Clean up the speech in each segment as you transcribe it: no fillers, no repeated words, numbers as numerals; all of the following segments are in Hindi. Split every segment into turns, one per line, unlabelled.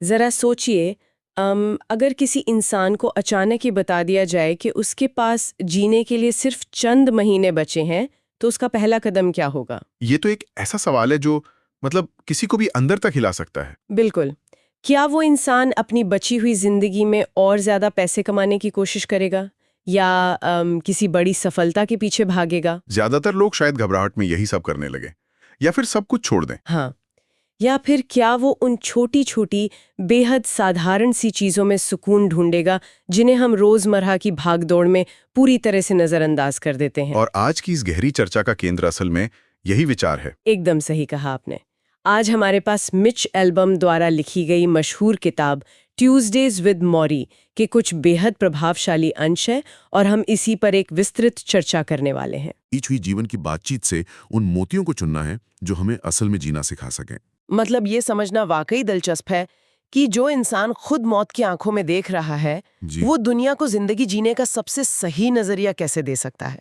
जरा सोचिए, अगर किसी इंसान को अचानक ही बता दिया जाए कि उसके पास जीने के लिए सिर्फ चंद महीने बचे हैं, तो उसका पहला कदम क्या होगा?
ये तो एक ऐसा सवाल है जो मतलब किसी को भी अंदर तक हिला सकता है।
बिल्कुल। क्या वो इंसान अपनी बची हुई जिंदगी में और ज्यादा पैसे कमाने की कोशिश करेगा, या किसी बड़ी सफलता के पीछे भागेगा?
ज्यादातर लोग शायद घबराहट में यही सब करने लगे, या फिर सब कुछ छोड़ दें।
हाँ। या फिर क्या वो उन छोटी छोटी बेहद साधारण सी चीजों में सुकून ढूंढेगा जिन्हें हम रोजमर्रा की भागदौड़ में पूरी तरह से नजरअंदाज कर देते हैं?
और आज की इस गहरी चर्चा का केंद्र असल में यही विचार है।
एकदम सही कहा आपने। आज हमारे पास मिच एल्बम द्वारा लिखी गई मशहूर किताब ट्यूजडेज विद मॉरी के कुछ बेहद प्रभावशाली अंश हैं, और हम इसी पर एक विस्तृत चर्चा करने वाले हैं।
बीच हुई जीवन की बातचीत से उन मोतियों को चुनना है जो हमें असल में जीना सिखा सकें।
मतलब ये समझना वाकई दिलचस्प है कि जो इंसान खुद मौत की आंखों में देख रहा है, वो दुनिया को जिंदगी जीने का सबसे सही नजरिया कैसे दे सकता है।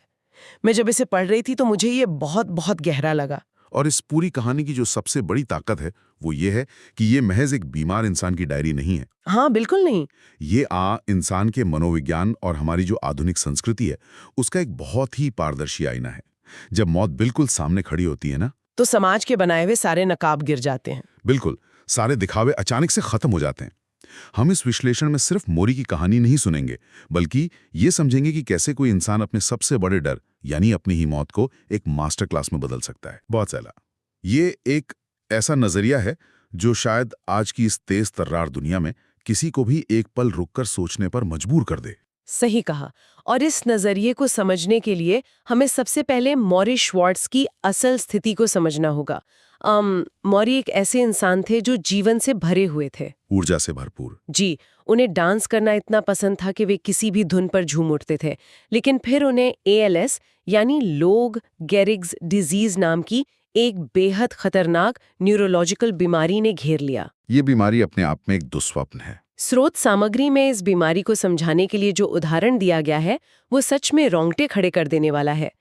मैं जब इसे पढ़ रही थी तो मुझे ये बहुत बहुत गहरा लगा।
और इस पूरी कहानी की जो सबसे बड़ी ताकत है वो ये है कि ये महज एक बीमार इंसान की डायरी नहीं है।
हाँ, बिल्कुल नहीं।
ये इंसान के मनोविज्ञान और हमारी जो आधुनिक संस्कृति है उसका एक बहुत ही पारदर्शी आईना है। जब मौत बिल्कुल सामने खड़ी होती है ना,
तो समाज के बनाए हुए सारे नकाब गिर जाते हैं।
बिल्कुल, सारे दिखावे अचानक से खत्म हो जाते हैं। हम इस विश्लेषण में सिर्फ मोरी की कहानी नहीं सुनेंगे, बल्कि ये समझेंगे कि कैसे कोई इंसान अपने सबसे बड़े डर यानी अपनी ही मौत को एक मास्टर क्लास में बदल सकता है। बहुत सैला। ये एक ऐसा नजरिया है जो शायद आज की इस तेज तर्रार दुनिया में किसी को भी एक पल रुककर सोचने पर मजबूर कर दे।
सही कहा। और इस नजरिए को समझने के लिए हमें सबसे पहले मॉरी श्वार्ट्ज की असल स्थिति को समझना होगा। मॉरी एक ऐसे इंसान थे जो जीवन से भरे हुए थे,
ऊर्जा से भरपूर।
जी। उन्हें डांस करना इतना पसंद था कि वे किसी भी धुन पर झूम उठते थे। लेकिन फिर उन्हें ALS यानी लोग गेरिग्स डिजीज नाम की एक बेहद खतरनाक न्यूरोलॉजिकल बीमारी ने घेर लिया।
ये बीमारी अपने आप में एक दुस्वप्न है।
स्रोत सामग्री में इस बीमारी को समझाने के लिए जो उदाहरण दिया गया है वो सच में रोंगटे खड़े कर देने वाला है।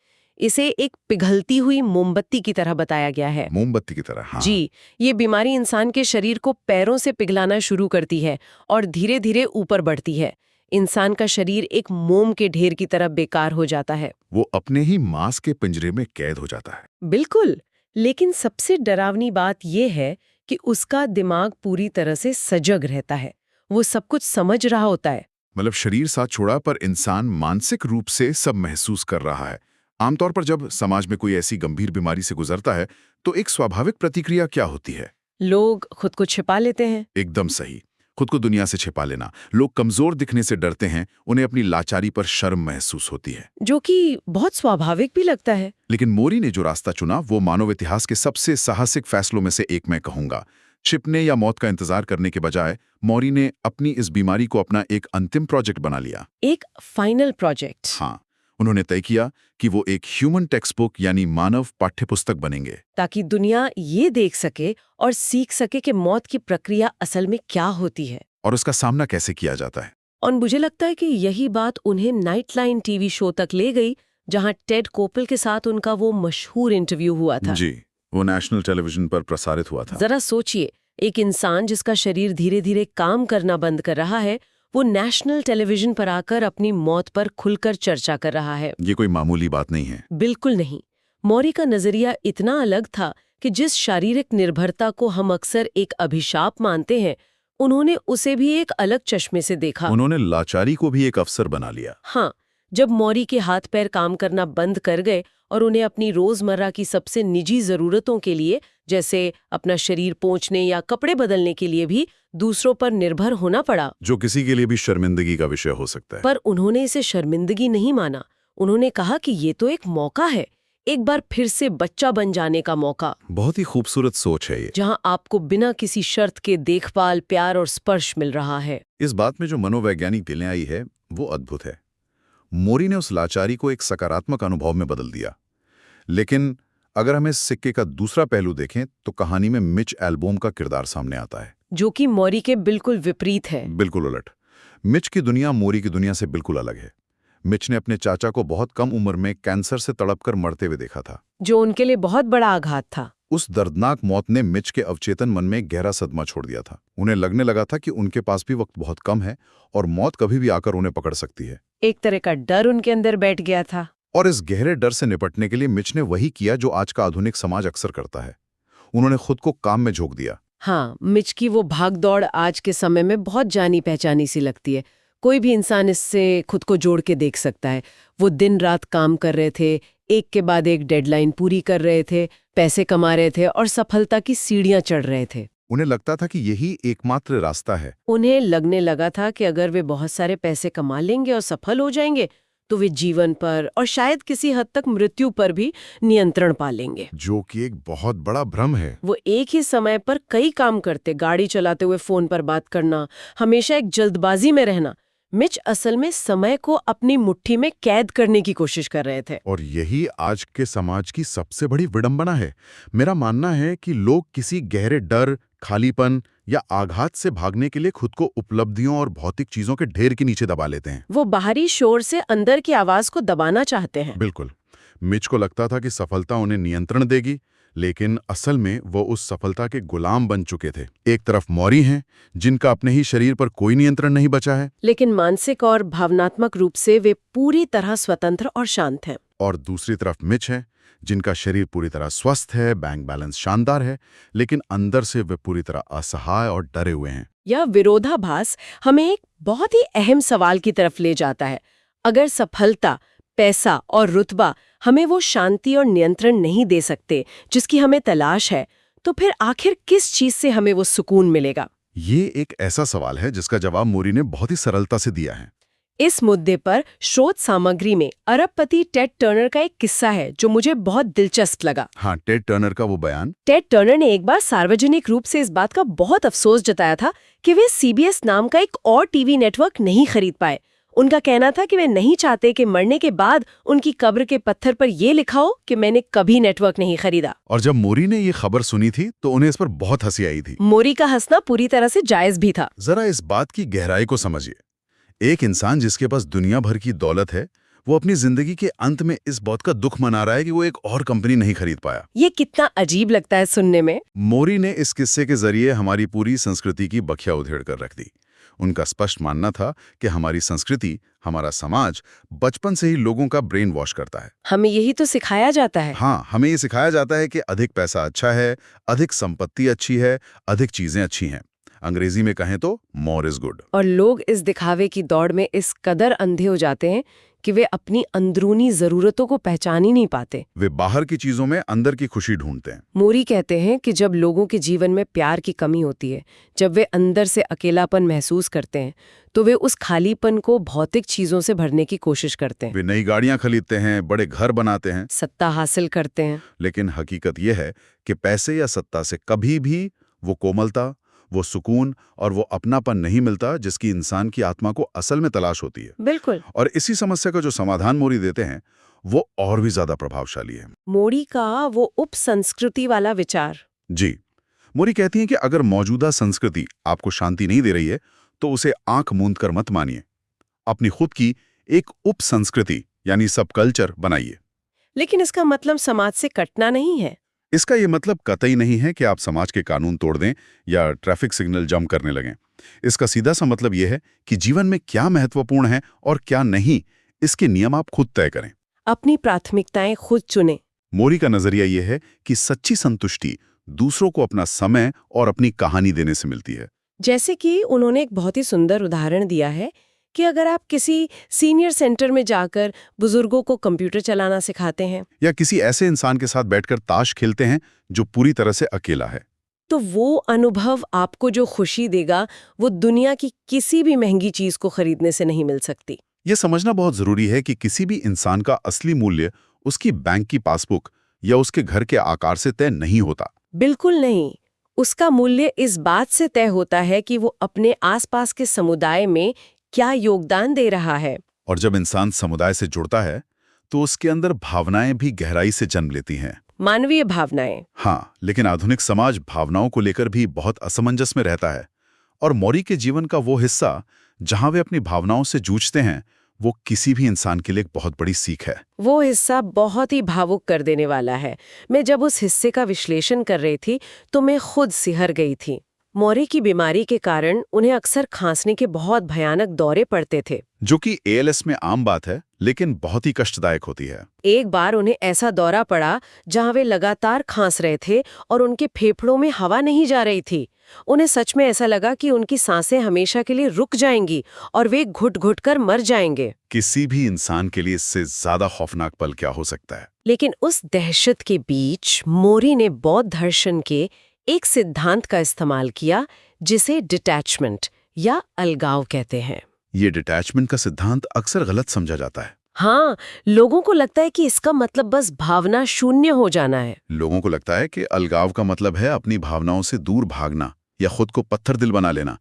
इसे एक पिघलती हुई मोमबत्ती की तरह बताया गया है।
मोमबत्ती की तरह, हाँ।
जी, ये बीमारी इंसान के शरीर को पैरों से पिघलाना शुरू करती है और धीरे धीरे ऊपर बढ़ती है। इंसान का शरीर एक मोम के ढेर की तरह बेकार हो जाता है।
वो अपने ही मांस के पिंजरे में कैद हो जाता है।
बिल्कुल। लेकिन सबसे डरावनी बात यह है कि उसका दिमाग पूरी तरह से सजग रहता है। वो सब कुछ समझ रहा होता है।
मतलब शरीर साथ छोड़ा पर इंसान मानसिक रूप से सब महसूस कर रहा है। आमतौर पर जब समाज में कोई ऐसी गंभीर बीमारी से गुजरता है तो एक स्वाभाविक प्रतिक्रिया क्या होती है?
लोग खुद को छिपा लेते हैं।
एकदम सही, खुद को दुनिया से छिपा लेना। लोग कमजोर दिखने से डरते हैं, उन्हें अपनी लाचारी पर शर्म महसूस होती है,
जो कि बहुत स्वाभाविक भी लगता है।
लेकिन मोरी ने जो रास्ता चुना वो मानव इतिहास के सबसे साहसिक फैसलों में से एक मैं कहूंगा। छिपने या मौत का इंतजार करने के बजाय मोरी ने अपनी इस बीमारी को अपना एक अंतिम प्रोजेक्ट बना लिया।
एक फाइनल प्रोजेक्ट।
हाँ, उन्होंने तय किया कि वो एक ह्यूमन टेक्स्ट बुक यानी मानव पाठ्यपुस्तक बनेंगे,
ताकि दुनिया ये देख सके और सीख सके कि मौत की प्रक्रिया असल में क्या होती है
और उसका सामना कैसे किया जाता है।
और मुझे लगता है कि यही बात उन्हें नाइटलाइन टीवी शो तक ले गई, जहां टेड कोपल के साथ उनका वो मशहूर इंटरव्यू हुआ था।
जी, वो नेशनल टेलीविजन पर प्रसारित हुआ था।
जरा सोचिए, एक इंसान जिसका शरीर धीरे धीरे काम करना बंद कर रहा है, वो नेशनल टेलीविजन पर आकर अपनी मौत पर खुलकर चर्चा कर रहा है।
ये कोई मामूली बात नहीं है।
बिल्कुल नहीं। मौरी का नजरिया इतना अलग था कि जिस शारीरिक निर्भरता को हम अक्सर एक अभिशाप मानते हैं, उन्होंने उसे भी एक अलग चश्मे से देखा।
उन्होंने लाचारी को भी एक अवसर बना लिया।
हाँ, जब मौरी के हाथ पैर काम करना बंद कर गए और उन्हें अपनी रोजमर्रा की सबसे निजी जरूरतों के लिए, जैसे अपना शरीर पोंछने या कपड़े बदलने के लिए भी दूसरों पर निर्भर होना पड़ा,
जो किसी के लिए भी शर्मिंदगी का विषय हो सकता है।
पर उन्होंने इसे शर्मिंदगी नहीं माना। उन्होंने कहा कि ये तो एक मौका है, एक बार फिर से बच्चा बन जाने का मौका।
बहुत ही खूबसूरत सोच है ये,
जहां आपको बिना किसी शर्त के देखभाल, प्यार और स्पर्श मिल रहा है।
इस बात में जो मनोवैज्ञानिक दिलें आई है वो अद्भुत है। मोरी ने उस लाचारी को एक सकारात्मक अनुभव में बदल दिया। लेकिन अगर हम इस सिक्के का दूसरा पहलू देखें तो कहानी में मिच एल्बम का किरदार सामने आता है,
जो कि मौरी के बिल्कुल विपरीत है।
बिल्कुल उलट। मिच की दुनिया मोरी की दुनिया से बिल्कुल अलग है। मिच ने अपने चाचा को बहुत कम उम्र में कैंसर से तड़पकर मरते हुए देखा था,
जो उनके लिए बहुत बड़ा आघात था।
उस दर्दनाक मौत ने मिच के अवचेतन मन में गहरा सदमा छोड़ दिया था। उन्हें लगने लगा था कि उनके पास भी वक्त बहुत कम है और मौत कभी भी आकर उन्हें पकड़ सकती है।
एक तरह का डर उनके अंदर बैठ गया था।
और इस गहरे डर से निपटने के लिए मिच ने वही किया जो आज का आधुनिक समाज अक्सर करता है। उन्होंने खुद को काम में झोंक दिया।
हाँ, मिच की वो भागदौड़ आज के समय में बहुत जानी पहचानी सी लगती है। कोई भी इंसान इससे खुद को जोड़ के देख सकता है। वो दिन रात काम कर रहे थे, एक के बाद एक डेडलाइन पूरी कर रहे थे, पैसे कमा रहे थे और सफलता की सीढ़ियां चढ़ रहे थे।
उन्हें लगता था कि यही एकमात्र रास्ता है।
उन्हें लगने लगा था कि अगर वे बहुत सारे पैसे कमा लेंगे और सफल हो जाएंगे तो वे जीवन पर और शायद किसी हद तक मृत्यु पर भी नियंत्रण पा लेंगे,
जो कि एक बहुत बड़ा भ्रम है।
वो एक ही समय पर कई काम करते, गाड़ी चलाते हुए फोन पर बात करना, हमेशा एक जल्दबाजी में रहना। मिच असल में समय को अपनी मुट्ठी में कैद करने की कोशिश कर रहे थे।
और यही आज के समाज की सबसे बड़ी विडंबना है। मेरा मानना है कि लोग किसी गहरे डर, खालीपन या आघात से भागने के लिए खुद को उपलब्धियों और भौतिक चीजों के ढेर के नीचे दबा लेते हैं।
वो बाहरी शोर से अंदर की आवाज को दबाना चाहते हैं।
बिल्कुल। मिच को लगता था कि सफलता उन्हें नियंत्रण देगी, लेकिन असल में वो उस सफलता के गुलाम बन चुके थे। एक तरफ मौरी हैं, जिनका अपने ही शरीर पर कोई नियंत्रण नहीं बचा है,
लेकिन मानसिक और भावनात्मक रूप से वे पूरी तरह स्वतंत्र और शांत हैं।
और दूसरी तरफ मिच है, जिनका शरीर पूरी तरह स्वस्थ है, बैंक बैलेंस शानदार है, लेकिन अंदर से वे पूरी तरह असहाय और डरे हुए हैं।
यह विरोधाभास हमें एक बहुत ही अहम सवाल की तरफ ले जाता है। अगर सफलता, पैसा और रुतबा हमें वो शांति और नियंत्रण नहीं दे सकते जिसकी हमें तलाश है, तो फिर आखिर किस चीज से हमें वो सुकून मिलेगा?
ये एक ऐसा सवाल है जिसका जवाब मोरी ने बहुत ही सरलता से दिया है।
इस मुद्दे पर शोध सामग्री में अरबपति टेड टर्नर का एक किस्सा है जो मुझे बहुत दिलचस्प लगा।
हाँ, टेड टर्नर का वो बयान।
टेड टर्नर ने एक बार सार्वजनिक रूप से इस बात का बहुत अफसोस जताया था कि वे सीबीएस नाम का एक और टीवी नेटवर्क नहीं खरीद पाए। उनका कहना था कि वे नहीं चाहते कि मरने के बाद उनकी कब्र के पत्थर पर यह लिखा हो कि मैंने कभी नेटवर्क नहीं खरीदा।
और जब मोरी ने ये खबर सुनी थी तो उन्हें इस पर बहुत हंसी आई थी।
मोरी का हंसना पूरी तरह से जायज भी था।
जरा इस बात की गहराई को समझिए। एक इंसान जिसके पास दुनिया भर की दौलत है, वो अपनी जिंदगी के अंत में इस बात का दुख मना रहा है कि वो एक और कंपनी नहीं खरीद पाया।
ये कितना अजीब लगता है सुनने में।
मोरी ने इस किस्से के जरिए हमारी पूरी संस्कृति की बखिया उधेड़ कर रख दी। उनका स्पष्ट मानना था कि हमारी संस्कृति, हमारा समाज बचपन से ही लोगों का ब्रेन वॉश करता है।
हमें यही तो सिखाया जाता है।
हाँ, हमें ये सिखाया जाता है कि अधिक पैसा अच्छा है, अधिक संपत्ति अच्छी है, अधिक चीजें अच्छी हैं। अंग्रेजी में कहें तो मोर इज गुड।
और लोग इस दिखावे की दौड़ में इस कदर अंधे हो जाते हैं कि वे अपनी अंदरूनी जरूरतों को पहचान ही नहीं पाते।
वे बाहर की चीजों में अंदर की खुशी ढूंढते हैं।
मोरी कहते हैं कि जब लोगों के जीवन में प्यार की कमी होती है, जब वे अंदर से अकेलापन महसूस करते हैं, तो वे उस खालीपन को भौतिक चीजों से भरने की कोशिश करते हैं।
वे नई गाड़ियां खरीदते हैं, बड़े घर बनाते हैं,
सत्ता हासिल करते हैं।
लेकिन हकीकत यह है कि पैसे या सत्ता से कभी भी वो कोमलता, वो सुकून और वो अपनापन नहीं मिलता जिसकी इंसान की आत्मा को असल में तलाश होती है।
बिल्कुल।
और इसी समस्या का जो समाधान मोरी देते हैं वो और भी ज्यादा प्रभावशाली है।
मोरी का वो उपसंस्कृति वाला विचार।
जी, मोरी कहती हैं कि अगर मौजूदा संस्कृति आपको शांति नहीं दे रही है तो उसे आंख मूंद कर मत मानिए। अपनी खुद की एक उपसंस्कृति यानी सब कल्चर बनाइए।
लेकिन इसका मतलब समाज से कटना नहीं है।
इसका ये मतलब कतई नहीं है कि आप समाज के कानून तोड़ दें या ट्रैफिक सिग्नल जंप करने लगें। इसका सीधा सा मतलब यह है कि जीवन में क्या महत्वपूर्ण है और क्या नहीं, इसके नियम आप खुद तय करें।
अपनी प्राथमिकताएं खुद चुनें।
मोरी का नजरिया यह है कि सच्ची संतुष्टि दूसरों को अपना समय और अपनी कहानी देने से मिलती है।
जैसे कि उन्होंने एक बहुत ही सुंदर उदाहरण दिया है कि अगर आप किसी सीनियर सेंटर में जाकर बुजुर्गों को कंप्यूटर चलाना सिखाते हैं
या किसी ऐसे इंसान के साथ बैठकर ताश खेलते हैं जो पूरी तरह से अकेला है,
तो वो अनुभव आपको जो खुशी देगा वो दुनिया की किसी भी महंगी चीज को खरीदने से नहीं मिल सकती।
यह समझना बहुत जरूरी है कि किसी भी इंसान का असली मूल्य उसकी बैंक की पासबुक या उसके घर के आकार से तय नहीं होता।
बिल्कुल नहीं। उसका मूल्य इस बात से तय होता है कि वो अपने आसपास के समुदाय में क्या योगदान दे रहा है।
और जब इंसान समुदाय से जुड़ता है तो उसके अंदर भावनाएं भी गहराई से जन्म लेती हैं।
मानवीय भावनाएं।
हाँ, लेकिन आधुनिक समाज भावनाओं को लेकर भी बहुत असमंजस में रहता है। और मोरी के जीवन का वो हिस्सा जहां वे अपनी भावनाओं से जूझते हैं, वो किसी भी इंसान के लिए एक बहुत बड़ी सीख है।
वो हिस्सा बहुत ही भावुक कर देने वाला है। मैं जब उस हिस्से का विश्लेषण कर रही थी तो मैं खुद सिहर गई थी। मौरी की बीमारी के कारण उन्हें अक्सर खांसने के बहुत भयानक दौरे पड़ते थे,
जो कि एएलएस में आम बात है, लेकिन बहुत ही कष्टदायक होती है।
एक बार उन्हें ऐसा दौरा पड़ा जहां वे लगातार खांस रहे थे और उनके फेफड़ों में हवा नहीं जा रही थी। उन्हें सच में ऐसा लगा कि उनकी सांसें हमेशा के लिए रुक जाएंगी और वे घुट-घुट कर मर जाएंगे।
किसी भी इंसान के लिए इससे ज्यादा खौफनाक पल क्या हो सकता है।
लेकिन उस दहशत के बीच मोरी ने बौद्ध दर्शन के एक सिद्धांत का इस्तेमाल किया जिसे डिटैचमेंट या अलगाव कहते हैं।
ये डिटैचमेंट का सिद्धांत अक्सर गलत समझा जाता है।
हाँ, लोगों को लगता है कि इसका मतलब बस भावना शून्य हो जाना है।
लोगों को लगता है कि अलगाव का मतलब है अपनी भावनाओं से दूर भागना या खुद को पत्थर दिल बना लेना।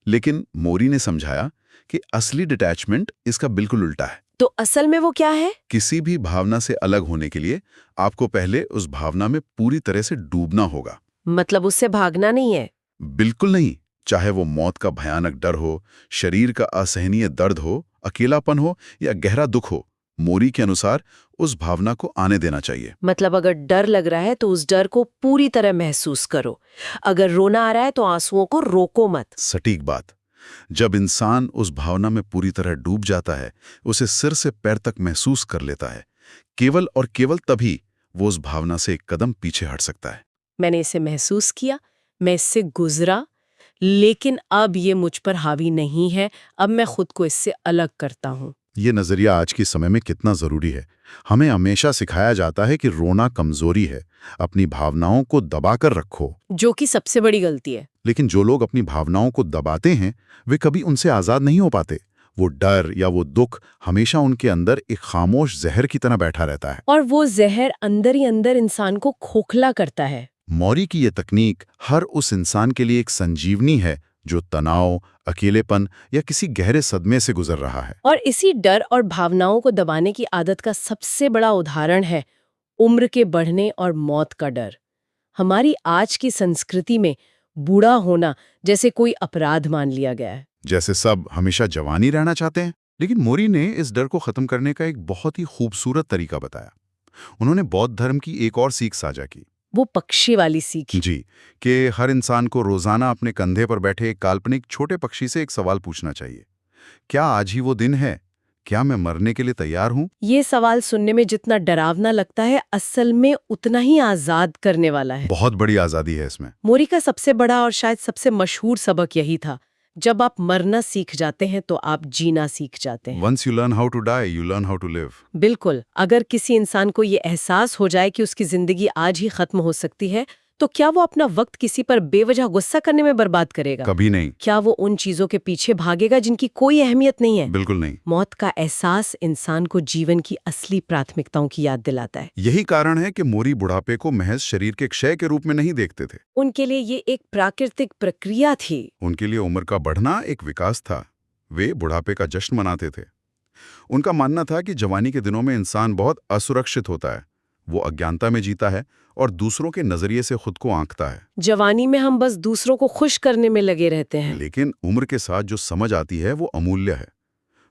लेकिन मोरी ने समझाया कि असली डिटैचमेंट इसका बिल्कुल उल्टा है।
तो असल में वो क्या है?
किसी भी भावना से अलग होने के लिए आपको पहले उस भावना में पूरी तरह से डूबना होगा।
मतलब उससे भागना नहीं है?
बिल्कुल नहीं। चाहे वो मौत का भयानक डर हो, शरीर का असहनीय दर्द हो, अकेलापन हो या गहरा दुख हो, मोरी के अनुसार उस भावना को आने देना चाहिए।
मतलब अगर डर लग रहा है तो उस डर को पूरी तरह महसूस करो। अगर रोना आ रहा है तो आंसुओं को रोको मत।
सटीक बात। जब इंसान उस भावना में पूरी तरह डूब जाता है, उसे सिर से पैर तक महसूस कर लेता है, केवल और केवल तभी वो उस भावना से एक कदम पीछे हट सकता है।
मैंने इसे महसूस किया, मैं इससे गुजरा, लेकिन अब ये मुझ पर हावी नहीं है। अब मैं खुद को इससे अलग करता हूँ।
ये नजरिया आज के समय में कितना जरूरी है। हमें हमेशा सिखाया जाता है कि रोना कमजोरी है, अपनी भावनाओं को दबाकर रखो,
जो कि सबसे बड़ी गलती है।
लेकिन जो लोग अपनी भावनाओं को दबाते हैं वे कभी उनसे आजाद नहीं हो पाते। वो डर या वो दुख हमेशा उनके अंदर एक खामोश जहर की तरह बैठा रहता है
और वो जहर अंदर ही अंदर इंसान को खोखला करता है।
मौरी की ये तकनीक हर उस इंसान के लिए एक संजीवनी है जो तनाव, अकेलेपन या किसी गहरे सदमे से गुजर रहा है।
और इसी डर और भावनाओं को दबाने की आदत का सबसे बड़ा उदाहरण है उम्र के बढ़ने और मौत का डर। हमारी आज की संस्कृति में बूढ़ा होना जैसे कोई अपराध मान लिया गया है।
जैसे सब हमेशा जवानी रहना चाहते हैं। लेकिन मोरी ने इस डर को खत्म करने का एक बहुत ही खूबसूरत तरीका बताया। उन्होंने बौद्ध धर्म की एक और सीख साझा की।
वो पक्षी वाली सीख।
जी, कि हर इंसान को रोजाना अपने कंधे पर बैठे एक काल्पनिक छोटे पक्षी से एक सवाल पूछना चाहिए। क्या आज ही वो दिन है? क्या मैं मरने के लिए तैयार हूं?
ये सवाल सुनने में जितना डरावना लगता है, असल में उतना ही आजाद करने वाला है।
बहुत बड़ी आजादी है इसमें।
मोरी का सबसे बड़ा और शायद सबसे मशहूर सबक यही था, जब आप मरना सीख जाते हैं तो आप जीना सीख जाते हैं।
Once you learn how to die, you learn how to live.
बिल्कुल। अगर किसी इंसान को ये एहसास हो जाए कि उसकी जिंदगी आज ही खत्म हो सकती है, तो क्या वो अपना वक्त किसी पर बेवजह गुस्सा करने में बर्बाद करेगा?
कभी नहीं।
क्या वो उन चीजों के पीछे भागेगा जिनकी कोई अहमियत नहीं है?
बिल्कुल नहीं।
मौत का एहसास इंसान को जीवन की असली प्राथमिकताओं की याद दिलाता है।
यही कारण है कि मोरी बुढ़ापे को महज शरीर के क्षय के रूप में नहीं देखते थे।
उनके लिए ये एक प्राकृतिक प्रक्रिया थी।
उनके लिए उम्र का बढ़ना एक विकास था। वे बुढ़ापे का जश्न मनाते थे। उनका मानना था कि जवानी के दिनों में इंसान बहुत असुरक्षित होता है, वो अज्ञानता में जीता है और दूसरों के नजरिए से खुद को आंकता है।
जवानी में हम बस दूसरों को खुश करने में लगे रहते हैं।
लेकिन उम्र के साथ जो समझ आती है वो अमूल्य है।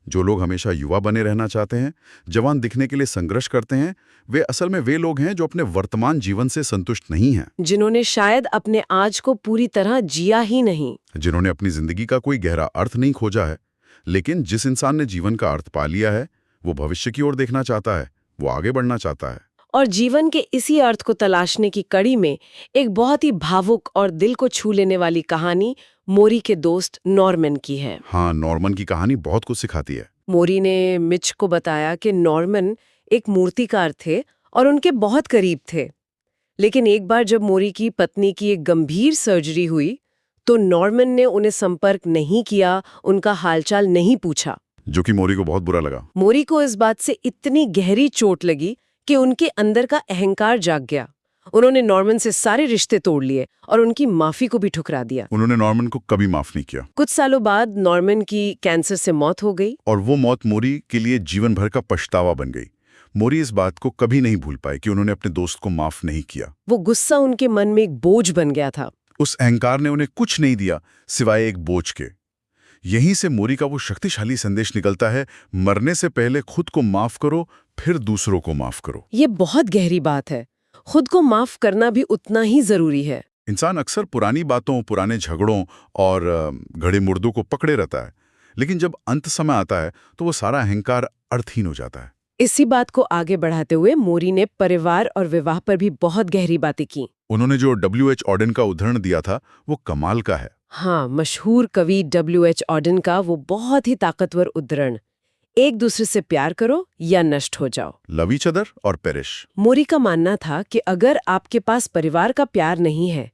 जो लोग हमेशा युवा बने रहना चाहते हैं, जवान दिखने के लिए संघर्ष करते हैं, वे असल में वे लोग हैं जो अपने वर्तमान जीवन से संतुष्ट नहीं हैं,
जिन्होंने शायद अपने आज को पूरी तरह जिया ही नहीं,
जिन्होंने अपनी जिंदगी का कोई गहरा अर्थ नहीं खोजा है। लेकिन जिस इंसान ने जीवन का अर्थ पा लिया है, वो भविष्य की ओर देखना चाहता है, वो आगे बढ़ना चाहता है।
और जीवन के इसी अर्थ को तलाशने की कड़ी में एक बहुत ही भावुक और दिल को छू लेने वाली कहानी मोरी के दोस्त नॉर्मन की है।
हाँ, नॉर्मन की कहानी बहुत कुछ सिखाती है।
मोरी ने मिच को बताया कि नॉर्मन एक मूर्तिकार थे और उनके बहुत करीब थे। लेकिन एक बार जब मोरी की पत्नी की एक गंभीर सर्जरी हुई, तो नॉर्मन ने उन्हें संपर्क नहीं किया, उनका हालचाल नहीं पूछा।
जो कि मोरी को बहुत बुरा लगा।
मोरी को इस बात से इतनी गहरी चोट लगी कि उनके अंदर का अहंकार जाग गया। उन्होंने नॉर्मन से सारे रिश्ते तोड़ लिए और उनकी माफी को भी ठुकरा दिया।
उन्होंने नॉर्मन को कभी माफ नहीं किया।
कुछ सालों बाद नॉर्मन की कैंसर से मौत हो गई।
और वो मौत मोरी के लिए जीवन भर का पछतावा बन गई। मोरी इस बात को कभी नहीं भूल पाए कि उन्होंने अपने दोस्त को माफ नहीं किया।
वो गुस्सा उनके मन में एक बोझ बन गया था।
उस अहंकार ने उन्हें कुछ नहीं दिया सिवाय एक बोझ के। यहीं से मोरी का वो शक्तिशाली संदेश निकलता है, मरने से पहले खुद को माफ करो, फिर दूसरों को माफ करो।
ये बहुत गहरी बात है। खुद को माफ करना भी उतना ही जरूरी है।
इंसान अक्सर पुरानी बातों, पुराने झगड़ों और घड़े मुर्दों को पकड़े रहता है, लेकिन जब अंत समय आता है तो वो सारा अहंकार अर्थहीन हो जाता है।
इसी बात को आगे बढ़ाते हुए मोरी ने परिवार और विवाह पर भी बहुत गहरी बातें की।
उन्होंने जो W.H. ऑडेन का उदाहरण दिया था वो कमाल का है।
हाँ, मशहूर कवि W.H. ऑडेन का वो बहुत ही ताकतवर उद्धरण, एक दूसरे से प्यार करो या नष्ट हो जाओ,
लव ईच अदर और पेरिश।
मोरी का मानना था कि अगर आपके पास परिवार का प्यार नहीं है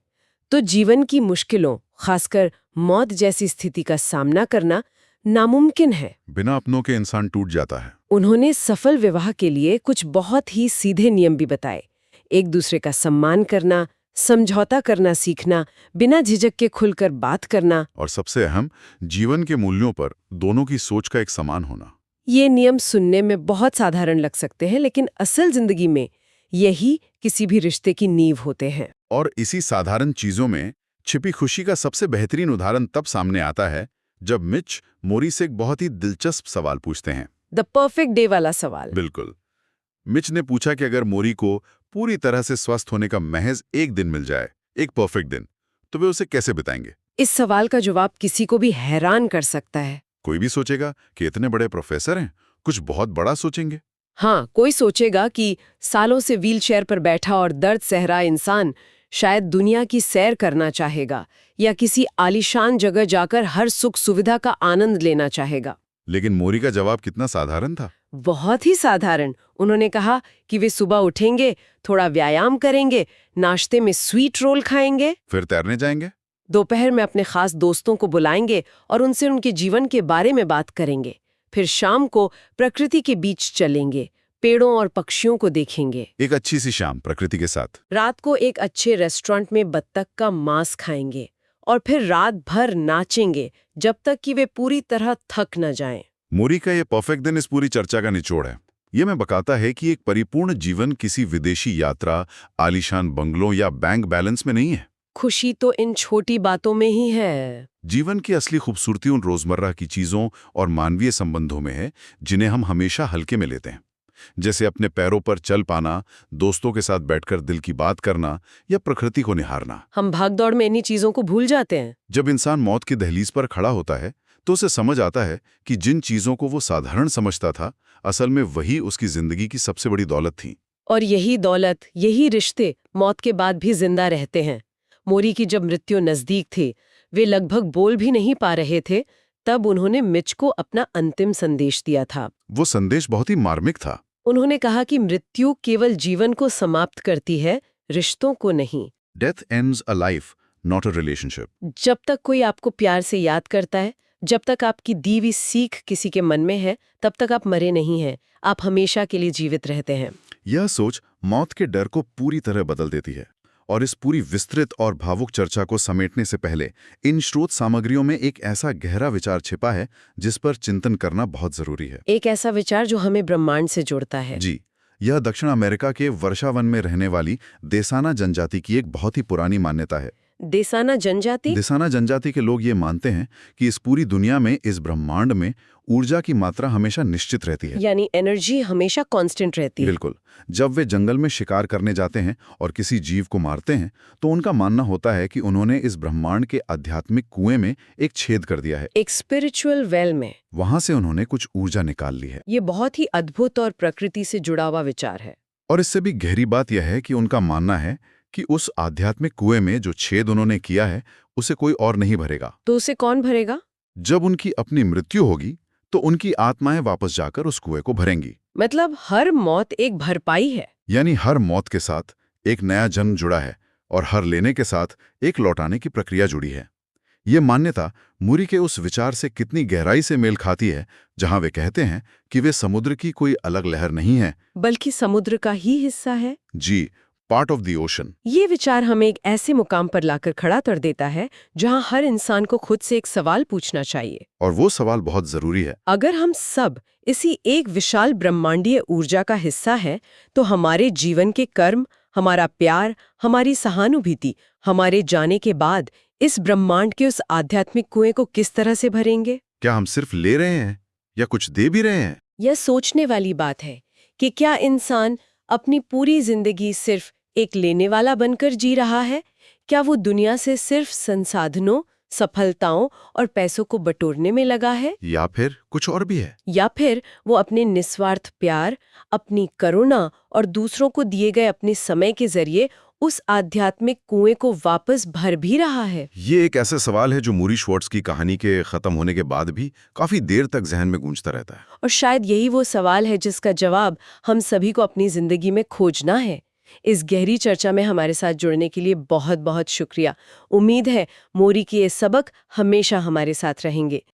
तो जीवन की मुश्किलों, खासकर मौत जैसी स्थिति का सामना करना नामुमकिन है।
बिना अपनों के इंसान टूट जाता है।
उन्होंने सफल विवाह के लिए कुछ बहुत ही सीधे नियम भी बताए। एक दूसरे का सम्मान करना, समझौता करना सीखना, बिना झिझक के खुलकर बात करना,
और सबसे अहम, जीवन के मूल्यों पर दोनों की सोच का एक समान होना।
ये नियम सुनने में बहुत साधारण लग सकते हैं, लेकिन असल जिंदगी में यही किसी भी रिश्ते की नींव होते हैं।
और इसी साधारण चीजों में छिपी खुशी का सबसे बेहतरीन उदाहरण तब सामने आता है जब मिच मोरी से एक बहुत ही दिलचस्प सवाल पूछते हैं।
द परफेक्ट डे वाला सवाल।
बिल्कुल। मिच ने पूछा कि अगर मोरी को पूरी तरह से स्वस्थ होने का महज एक दिन मिल जाए, एक परफेक्ट दिन, तो वे उसे कैसे बिताएंगे?
इस सवाल का जवाब किसी को भी हैरान कर सकता है।
कोई भी सोचेगा कि इतने बड़े प्रोफेसर हैं, कुछ बहुत बड़ा सोचेंगे।
हाँ, कोई सोचेगा कि सालों से व्हीलचेयर पर बैठा और दर्द सह रहा इंसान शायद दुनिया की सैर करना चाहेगा या किसी आलीशान जगह जाकर हर सुख सुविधा का आनंद लेना चाहेगा।
लेकिन मोरी का जवाब कितना साधारण था।
बहुत ही साधारण। उन्होंने कहा कि वे सुबह उठेंगे, थोड़ा व्यायाम करेंगे, नाश्ते में स्वीट रोल खाएंगे,
फिर तैरने जाएंगे,
दोपहर में अपने खास दोस्तों को बुलाएंगे और उनसे उनके जीवन के बारे में बात करेंगे, फिर शाम को प्रकृति के बीच चलेंगे, पेड़ों और पक्षियों को देखेंगे।
एक अच्छी सी शाम प्रकृति के साथ।
रात को एक अच्छे रेस्टोरेंट में बत्तख का मांस खाएंगे और फिर रात भर नाचेंगे जब तक कि वे पूरी तरह थक न जाएं।
मोरी का ये परफेक्ट दिन इस पूरी चर्चा का निचोड़ है। ये मैं बताता है कि एक परिपूर्ण जीवन किसी विदेशी यात्रा, आलीशान बंगलों या बैंक बैलेंस में नहीं है।
खुशी तो इन छोटी बातों में ही है।
जीवन की असली खूबसूरती उन रोजमर्रा की चीजों और मानवीय संबंधों में है जिन्हें हम हमेशा हल्के में लेते हैं, जैसे अपने पैरों पर चल पाना, दोस्तों के साथ बैठकर दिल की बात करना या प्रकृति को निहारना।
हम भागदौड़ में इन्हीं चीजों को भूल जाते हैं।
जब इंसान मौत की दहलीज पर खड़ा होता है तो उसे समझ आता है कि जिन चीजों को वो साधारण समझता था, असल में वही उसकी जिंदगी की सबसे बड़ी दौलत थी।
और यही दौलत, यही रिश्ते मौत के बाद भी जिंदा रहते हैं। मोरी की जब मृत्यु नजदीक थी, वे लगभग बोल भी नहीं पा रहे थे, तब उन्होंने मिच को अपना अंतिम संदेश दिया था।
वो संदेश बहुत ही मार्मिक था।
उन्होंने कहा कि मृत्यु केवल जीवन को समाप्त करती है, रिश्तों को नहीं।
Death ends a life, not a relationship.
जब तक कोई आपको प्यार से याद करता है, जब तक आपकी दी हुई सीख किसी के मन में है, तब तक आप मरे नहीं हैं, आप हमेशा के लिए जीवित रहते हैं।
यह सोच मौत के डर को पूरी तरह बदल देती है। और इस पूरी विस्तृत और भावुक चर्चा को समेटने से पहले इन स्रोत सामग्रियों में एक ऐसा गहरा विचार छिपा है जिस पर चिंतन करना बहुत जरूरी है।
एक ऐसा विचार जो हमें ब्रह्मांड से जोड़ता है।
जी, यह दक्षिण अमेरिका के वर्षावन में रहने वाली देसाना जनजाति की एक बहुत ही पुरानी मान्यता है।
देसाना जनजाति?
देसाना जनजाति के लोग ये मानते हैं कि इस पूरी दुनिया में, इस ब्रह्मांड में ऊर्जा की मात्रा हमेशा निश्चित रहती है,
यानी एनर्जी हमेशा कांस्टेंट रहती है।
बिल्कुल। जब वे जंगल में शिकार करने जाते हैं और किसी जीव को मारते हैं तो उनका मानना होता है कि उन्होंने इस ब्रह्मांड के आध्यात्मिक कुएं में एक छेद कर दिया है,
एक स्पिरिचुअल वेल में।
वहां से उन्होंने कुछ ऊर्जा निकाल ली है।
ये बहुत ही अद्भुत और प्रकृति से जुड़ा हुआ विचार है।
और इससे भी गहरी बात यह है कि उनका मानना है कि उस आध्यात्मिक कुएं में जो छेद उन्होंने किया है उसे कोई और नहीं भरेगा।
तो उसे कौन भरेगा?
जब उनकी अपनी मृत्यु होगी तो उनकी आत्माएं वापस जाकर उस कुएं को भरेंगी।
मतलब हर मौत एक भरपाई है।
यानी हर मौत के साथ एक नया जन्म जुड़ा है और हर लेने के साथ एक लौटाने की प्रक्रिया जुड़ी है। ये मान्यता मोरी के उस विचार से कितनी गहराई से मेल खाती है जहां वे कहते हैं कि वे समुद्र की कोई अलग लहर नहीं है,
बल्कि समुद्र का ही हिस्सा है।
जी, पार्ट ऑफ द ओशन।
ये विचार हमें एक ऐसे मुकाम पर लाकर खड़ा कर देता है जहां हर इंसान को खुद से एक सवाल पूछना चाहिए।
और वो सवाल बहुत जरूरी है।
अगर हम सब इसी एक विशाल ब्रह्मांडीय ऊर्जा का हिस्सा हैं, तो हमारे जीवन के कर्म, हमारा प्यार, हमारी सहानुभूति, हमारे जाने के बाद इस ब्रह्मांड के उस आध्यात्मिक कुएं को किस तरह से भरेंगे?
क्या हम सिर्फ ले रहे हैं या कुछ दे भी रहे हैं?
यह सोचने वाली बात है कि क्या इंसान अपनी पूरी जिंदगी सिर्फ एक लेने वाला बनकर जी रहा है? क्या वो दुनिया से सिर्फ संसाधनों, सफलताओं और पैसों को बटोरने में लगा है?
या फिर कुछ और भी है?
या फिर वो अपने निस्वार्थ प्यार, अपनी करुणा और दूसरों को दिए गए अपने समय के जरिए उस आध्यात्मिक कुएं को वापस भर भी रहा है?
ये एक ऐसा सवाल है जो मूरी श्वार्ट्ज की कहानी के खत्म होने के बाद भी काफी देर तक जहन में गूंजता रहता है।
और शायद यही वो सवाल है जिसका जवाब हम सभी को अपनी जिंदगी में खोजना है। इस गहरी चर्चा में हमारे साथ जुड़ने के लिए बहुत बहुत शुक्रिया। उम्मीद है मोरी के ये सबक हमेशा हमारे साथ रहेंगे।